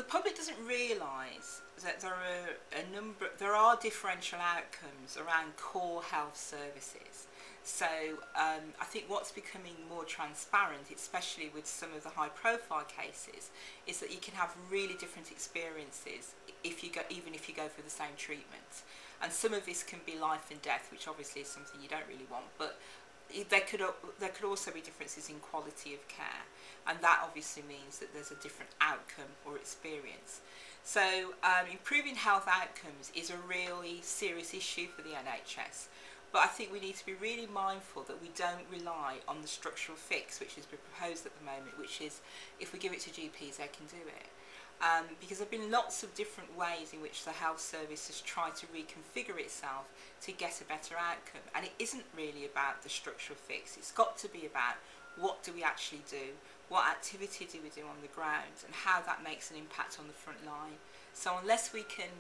the public doesn't realise that there are differential outcomes around core health services. So I think what's becoming more transparent, especially with some of the high profile cases, is that you can have really different experiences even if you go for the same treatment. And some of this can be life and death, which obviously is something you don't really want, but there could also be differences in quality of care, and that obviously means that there's a different outcome or experience. So improving health outcomes is a really serious issue for the NHS, but I think we need to be really mindful that we don't rely on the structural fix which has been proposed at the moment, which is if we give it to GPs they can do it. Because there have been lots of different ways in which the health service has tried to reconfigure itself to get a better outcome, and it isn't really about the structural fix. It's got to be about what do we actually do, what activity do we do on the ground, and how that makes an impact on the front line. So unless we can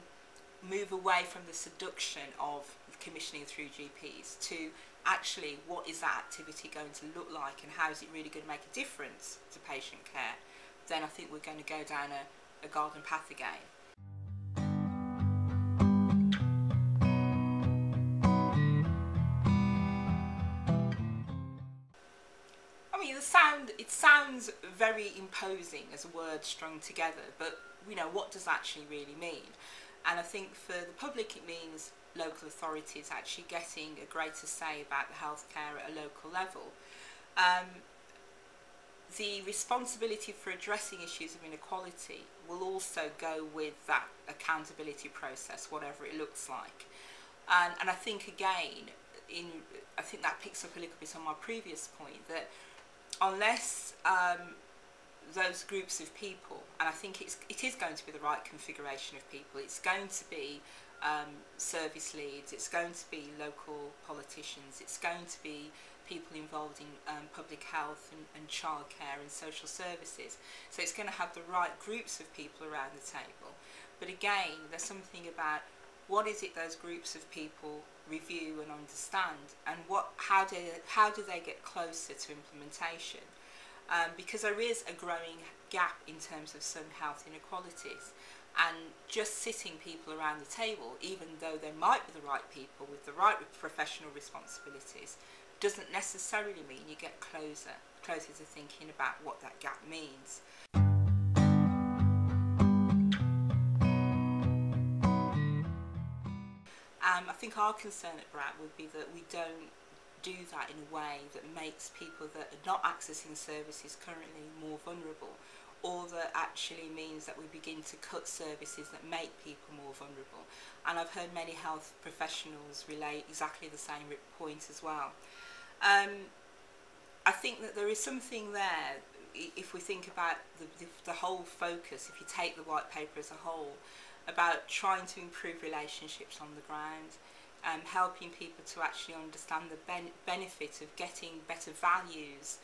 move away from the seduction of commissioning through GPs to actually what is that activity going to look like and how is it really going to make a difference to patient care, then I think we're going to go down a garden path again. I mean, it sounds very imposing as a word strung together, but you know, what does that actually really mean? And I think for the public it means local authorities actually getting a greater say about the healthcare at a local level. The responsibility for addressing issues of inequality will also go with that accountability process, whatever it looks like. And I think again, I think that picks up a little bit on my previous point, that unless those groups of people, and I think it is going to be the right configuration of people, it's going to be service leads, it's going to be local politicians, it's going to be people involved in public health and childcare and social services. So it's going to have the right groups of people around the table. But again, there's something about what is it those groups of people review and understand, and how do they get closer to implementation? Because there is a growing gap in terms of some health inequalities, and just sitting people around the table, even though they might be the right people with the right professional responsibilities, doesn't necessarily mean you get closer to thinking about what that gap means. I think our concern at BRAT would be that we don't do that in a way that makes people that are not accessing services currently more vulnerable, or that actually means that we begin to cut services that make people more vulnerable. And I've heard many health professionals relate exactly the same point as well. I think that there is something there, if we think about the whole focus, if you take the white paper as a whole, about trying to improve relationships on the ground, helping people to actually understand the benefit of getting better values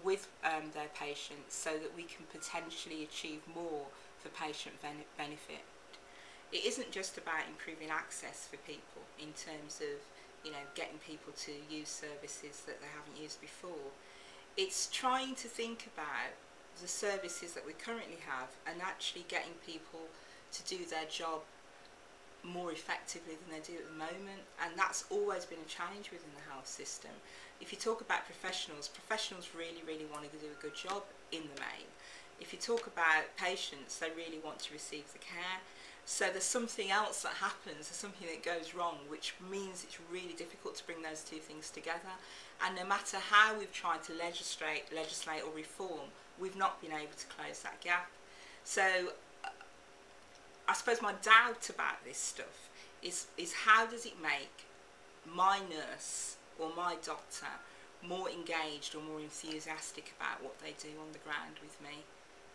with their patients, so that we can potentially achieve more for patient benefit. It isn't just about improving access for people in terms of, you know, getting people to use services that they haven't used before. It's trying to think about the services that we currently have and actually getting people to do their job more effectively than they do at the moment, and that's always been a challenge within the health system. If you talk about professionals really want to do a good job in the main. If you talk about patients, they really want to receive the care. So there's something else that happens, there's something that goes wrong, which means it's really difficult to bring those two things together. And no matter how we've tried to legislate or reform, we've not been able to close that gap. So I suppose my doubt about this stuff is how does it make my nurse or my doctor more engaged or more enthusiastic about what they do on the ground with me?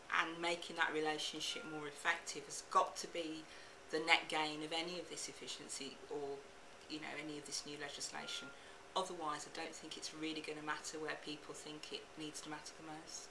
And making that relationship more effective has got to be the net gain of any of this efficiency or, you know, any of this new legislation. Otherwise, I don't think it's really going to matter where people think it needs to matter the most.